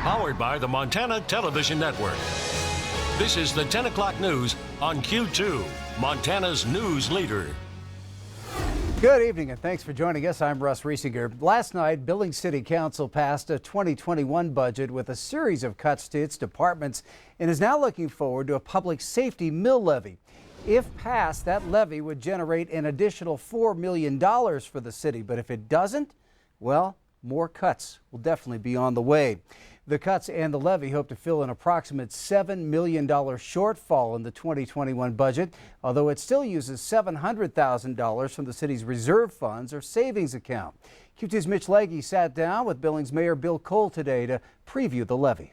Powered by the Montana Television Network. This is the 10 o'clock news on Q2, Montana's news leader. Good evening and thanks for joining us. I'm Russ Riesinger. Last night, Billings City Council passed a 2021 budget with a series of cuts to its departments and is now looking forward to a public safety mill levy. If passed, that levy would generate an additional $4 million for the city. But if it doesn't, well, more cuts will definitely be on the way. The cuts and the levy hope to fill an approximate $7 million shortfall in the 2021 budget, although it still uses $700,000 from the city's reserve funds or savings account. Q2's Mitch Legge sat down with Billings Mayor Bill Cole today to preview the levy.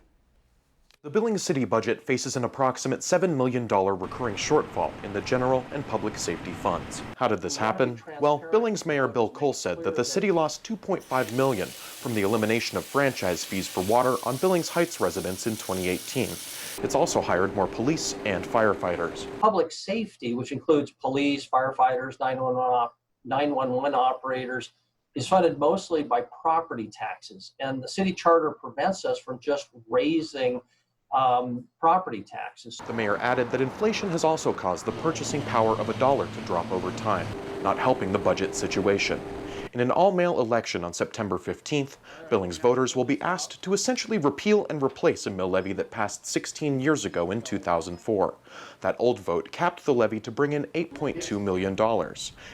The Billings City budget faces an approximate $7 million recurring shortfall in the general and public safety funds. How did this happen? Well, Billings Mayor Bill Cole said that the city lost $2.5 million from the elimination of franchise fees for water on Billings Heights residents in 2018. It's also hired more police and firefighters. Public safety, which includes police, firefighters, 911 operators, is funded mostly by property taxes. And the city charter prevents us from just raising property taxes. The mayor added that inflation has also caused the purchasing power of a dollar to drop over time, not helping the budget situation. In an all-mail election on September 15th, Billings voters will be asked to essentially repeal and replace a mill levy that passed 16 years ago in 2004. That old vote capped the levy to bring in $8.2 million.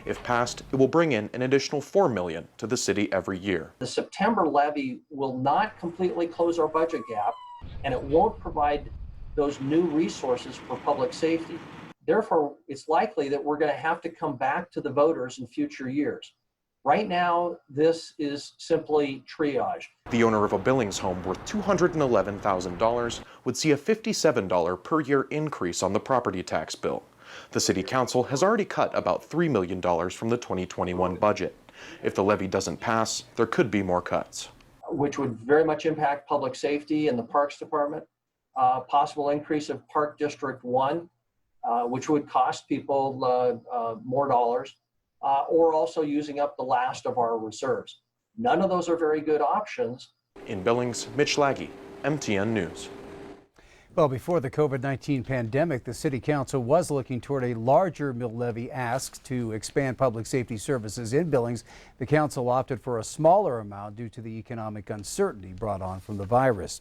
If passed, it will bring in an additional $4 million to the city every year. The September levy will not completely close our budget gap, and it won't provide those new resources for public safety. Therefore, it's likely that we're going to have to come back to the voters in future years. Right now, this is simply triage. The owner of a Billings home worth $211,000 would see a $57 per year increase on the property tax bill. The city council has already cut about $3 million from the 2021 budget. If the levy doesn't pass, there could be more cuts, which would very much impact public safety and the Parks Department. Possible increase of Park District 1, which would cost people more dollars, or also using up the last of our reserves. None of those are very good options. In Billings, Mitch Legge, MTN News. Well, before the COVID-19 pandemic, the City Council was looking toward a larger mill levy ask to expand public safety services in Billings. The council opted for a smaller amount due to the economic uncertainty brought on from the virus.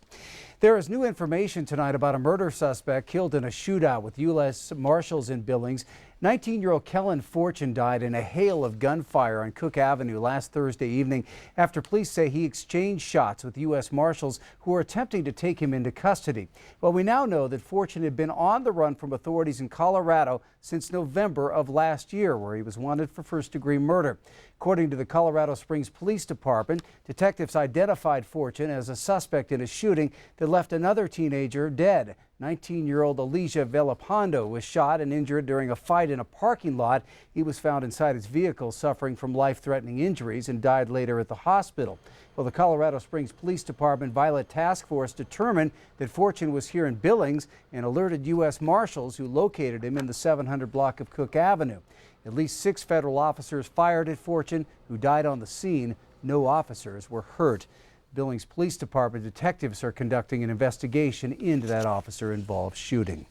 There is new information tonight about a murder suspect killed in a shootout with U.S. Marshals in Billings. 19-year-old Kellen Fortune died in a hail of gunfire on Cook Avenue last Thursday evening after police say he exchanged shots with U.S. Marshals who were attempting to take him into custody. Well, we now know that Fortune had been on the run from authorities in Colorado since November of last year, where he was wanted for first-degree murder. According to the Colorado Springs Police Department, detectives identified Fortune as a suspect in a shooting that left another teenager dead. 19-year-old Elijah Velapondo was shot and injured during a fight in a parking lot. He was found inside his vehicle suffering from life-threatening injuries and died later at the hospital. Well, the Colorado Springs Police Department Violet Task Force determined that Fortune was here in Billings and alerted U.S. Marshals who located him in the 700 block of Cook Avenue. At least 6 federal officers fired at Fortune, who died on the scene. No officers were hurt. Billings Police Department detectives are conducting an investigation into that officer-involved shooting.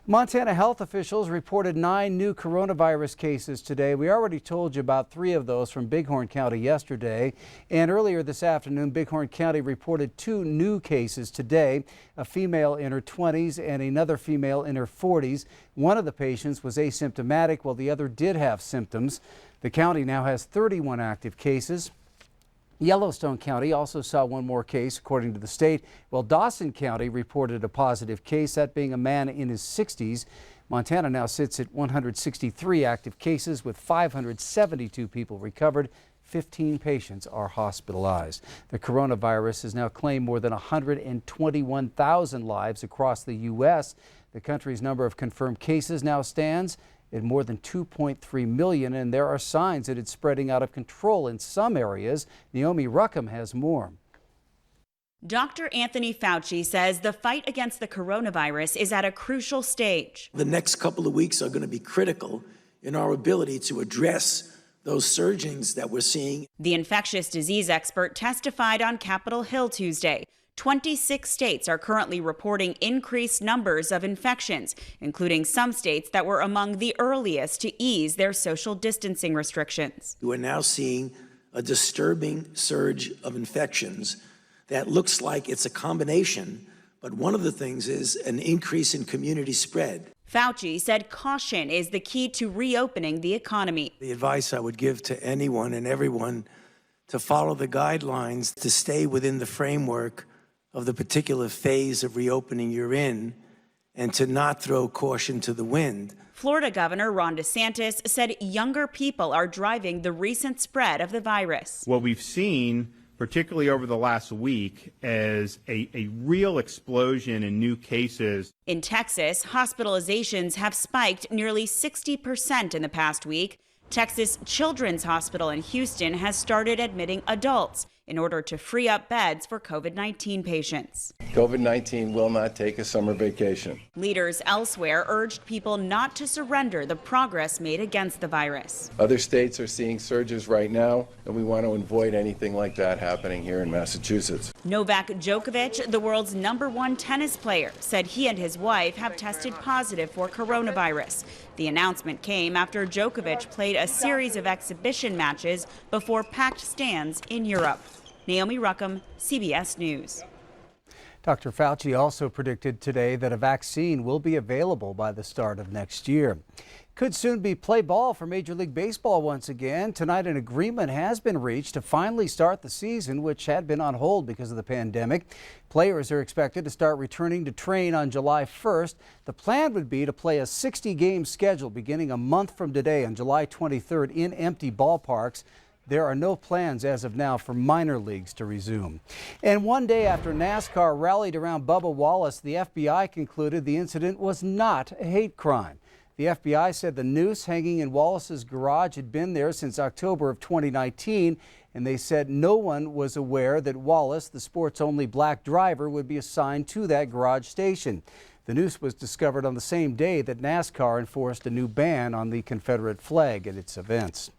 Montana health officials reported 9 new coronavirus cases today. We already told you about 3 of those from Bighorn County yesterday. And earlier this afternoon, Bighorn County reported 2 new cases today, a female in her 20s and another female in her 40s. One of the patients was asymptomatic while the other did have symptoms. The county now has 31 active cases. Yellowstone County also saw 1 more case, according to the state, while Dawson County reported a positive case, that being a man in his 60s. Montana now sits at 163 active cases with 572 people recovered. 15 patients are hospitalized. The coronavirus has now claimed more than 121,000 lives across the U.S. The country's number of confirmed cases now stands at more than 2.3 million, and there are signs that it's spreading out of control in some areas. Naomi Ruckham has more. Dr. Anthony Fauci says the fight against the coronavirus is at a crucial stage. The next couple of weeks are going to be critical in our ability to address those surgings that we're seeing. The infectious disease expert testified on Capitol Hill Tuesday, 26 states are currently reporting increased numbers of infections, including some states that were among the earliest to ease their social distancing restrictions. We're now seeing a disturbing surge of infections that looks like it's a combination, but one of the things is an increase in community spread. Fauci said caution is the key to reopening the economy. The advice I would give to anyone and everyone to follow the guidelines, to stay within the framework of the particular phase of reopening you're in, and to not throw caution to the wind. Florida Governor Ron DeSantis said younger people are driving the recent spread of the virus. What we've seen, particularly over the last week, is a real explosion in new cases. In Texas, hospitalizations have spiked nearly 60% in the past week. Texas Children's Hospital in Houston has started admitting adults in order to free up beds for COVID-19 patients. COVID-19 will not take a summer vacation. Leaders elsewhere urged people not to surrender the progress made against the virus. Other states are seeing surges right now, and we want to avoid anything like that happening here in Massachusetts. Novak Djokovic, the world's #1 tennis player, said he and his wife have tested positive for coronavirus. The announcement came after Djokovic played a series of exhibition matches before packed stands in Europe. Naomi Ruckham, CBS News. Dr. Fauci also predicted today that a vaccine will be available by the start of next year. Could soon be play ball for Major League Baseball once again. Tonight, an agreement has been reached to finally start the season, which had been on hold because of the pandemic. Players are expected to start returning to train on July 1st. The plan would be to play a 60-game schedule beginning a month from today on July 23rd in empty ballparks. There are no plans as of now for minor leagues to resume. And one day after NASCAR rallied around Bubba Wallace, the FBI concluded the incident was not a hate crime. The FBI said the noose hanging in Wallace's garage had been there since October of 2019, and they said no one was aware that Wallace, the sport's only black driver, would be assigned to that garage station. The noose was discovered on the same day that NASCAR enforced a new ban on the Confederate flag at its events.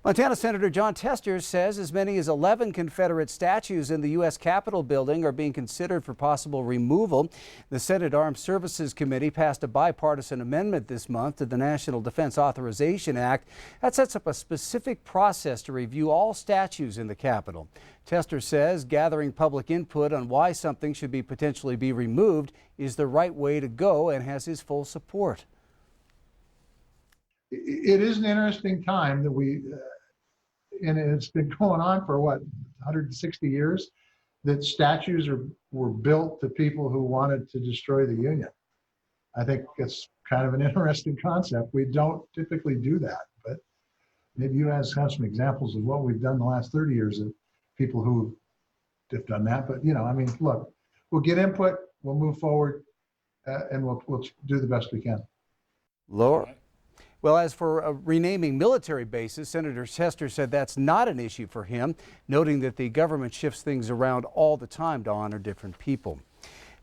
Montana Senator Jon Tester says as many as 11 Confederate statues in the U.S. Capitol building are being considered for possible removal. The Senate Armed Services Committee passed a bipartisan amendment this month to the National Defense Authorization Act that sets up a specific process to review all statues in the Capitol. Tester says gathering public input on why something should potentially be removed is the right way to go and has his full support. It is an interesting time that and it's been going on for 160 years, that statues were built to people who wanted to destroy the Union. I think it's kind of an interesting concept. We don't typically do that, but maybe you guys have some examples of what we've done the last 30 years of people who have done that. But, look, we'll get input, we'll move forward, and we'll do the best we can. Laurel. Well, as for renaming military bases, Senator Tester said that's not an issue for him, noting that the government shifts things around all the time to honor different people.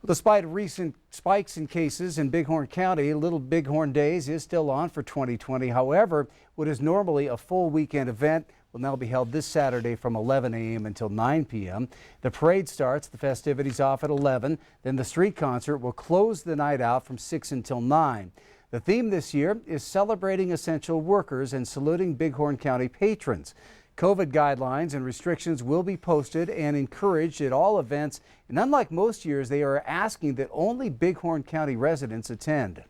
Despite recent spikes in cases in Bighorn County, Little Bighorn Days is still on for 2020. However, what is normally a full weekend event will now be held this Saturday from 11 a.m. until 9 p.m. The parade starts, the festivities off at 11. Then the street concert will close the night out from 6 until 9. The theme this year is celebrating essential workers and saluting Bighorn County patrons. COVID guidelines and restrictions will be posted and encouraged at all events, and unlike most years, they are asking that only Bighorn County residents attend.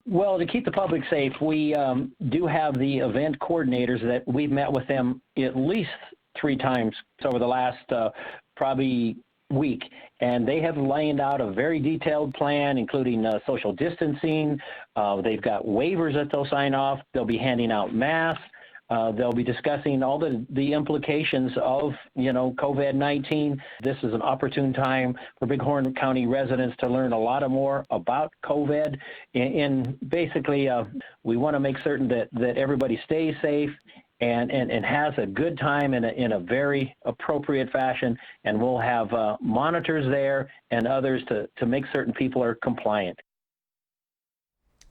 Well, to keep the public safe, we do have the event coordinators that we've met with them at least 3 times over the last probably week, and they have laid out a very detailed plan, including social distancing. They've got waivers that they'll sign off. They'll be handing out masks. They'll be discussing all the implications of, COVID-19. This is an opportune time for Bighorn County residents to learn a lot more about COVID. And basically, we want to make certain that everybody stays safe and has a good time in a very appropriate fashion. And we'll have monitors there and others to make certain people are compliant.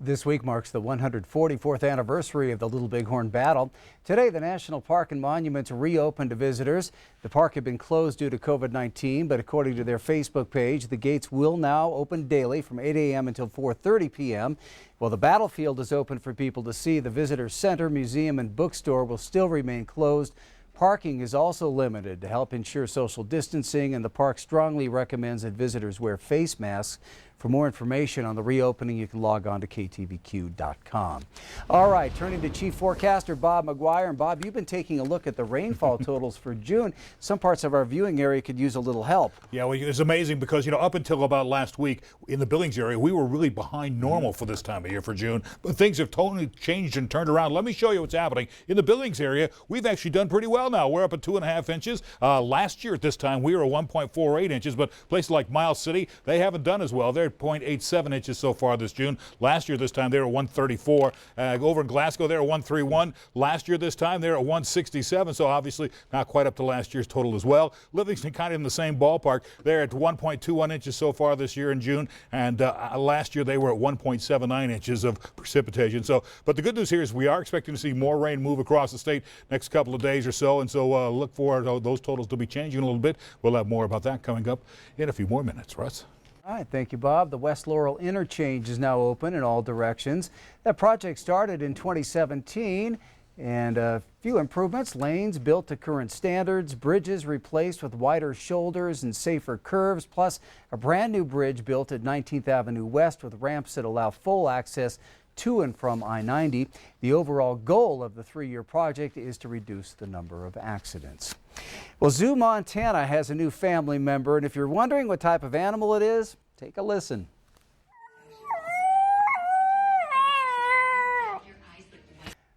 This week marks the 144th anniversary of the Little Bighorn Battle. Today, the National Park and Monuments reopened to visitors. The park had been closed due to COVID-19, but according to their Facebook page, the gates will now open daily from 8 a.m. until 4:30 p.m. While the battlefield is open for people to see, the visitor center, museum, and bookstore will still remain closed. Parking is also limited to help ensure social distancing, and the park strongly recommends that visitors wear face masks. For more information on the reopening, you can log on to ktvq.com. All right, turning to Chief Forecaster Bob McGuire. And Bob, you've been taking a look at the rainfall totals for June. Some parts of our viewing area could use a little help. Yeah, well, it's amazing because, up until about last week in the Billings area, we were really behind normal for this time of year for June. But things have totally changed and turned around. Let me show you what's happening. In the Billings area, we've actually done pretty well now. We're up at 2.5 inches. Last year at this time, we were at 1.48 inches, but places like Miles City, they haven't done as well. They're 0.87 inches so far this June. Last year this time they were 134. Over in Glasgow they're 131. Last year this time they're at 167, so obviously not quite up to last year's total as well. Livingston kind of in the same ballpark. They're at 1.21 inches so far this year in June, and last year they were at 1.79 inches of precipitation. But the good news here is we are expecting to see more rain move across the state next couple of days or so, and so look for those totals to be changing a little bit. We'll have more about that coming up in a few more minutes. Russ? All right, thank you, Bob. The West Laurel interchange is now open in all directions. That project started in 2017, and a few improvements. Lanes built to current standards, bridges replaced with wider shoulders and safer curves, plus a brand new bridge built at 19th Avenue West with ramps that allow full access to and from I-90. The overall goal of the 3-year project is to reduce the number of accidents. Well, Zoo Montana has a new family member, and if you're wondering what type of animal it is, take a listen.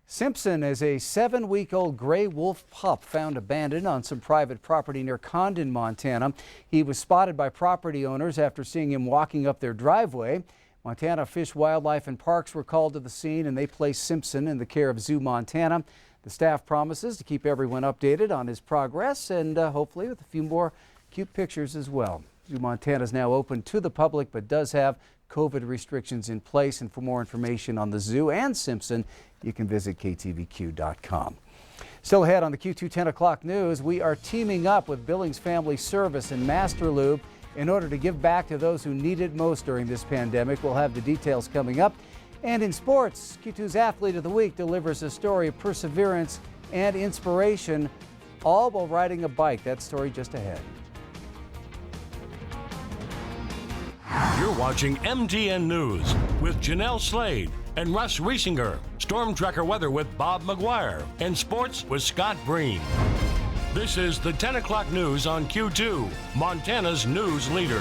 Simpson is a 7-week-old gray wolf pup found abandoned on some private property near Condon, Montana. He was spotted by property owners after seeing him walking up their driveway. Montana Fish, Wildlife, and Parks were called to the scene, and they placed Simpson in the care of Zoo Montana. The staff promises to keep everyone updated on his progress, and hopefully with a few more cute pictures as well. Zoo Montana is now open to the public, but does have COVID restrictions in place. And for more information on the zoo and Simpson, you can visit ktvq.com. Still ahead on the Q2 10 o'clock news, we are teaming up with Billings Family Service and Master Lube in order to give back to those who need it most during this pandemic. We'll have the details coming up. And in sports, Q2's Athlete of the Week delivers a story of perseverance and inspiration, all while riding a bike. That story just ahead. You're watching MTN News with Janelle Slade and Russ Riesinger. Storm Tracker weather with Bob McGuire. And sports with Scott Breen. This is the 10 o'clock news on Q2, Montana's news leader.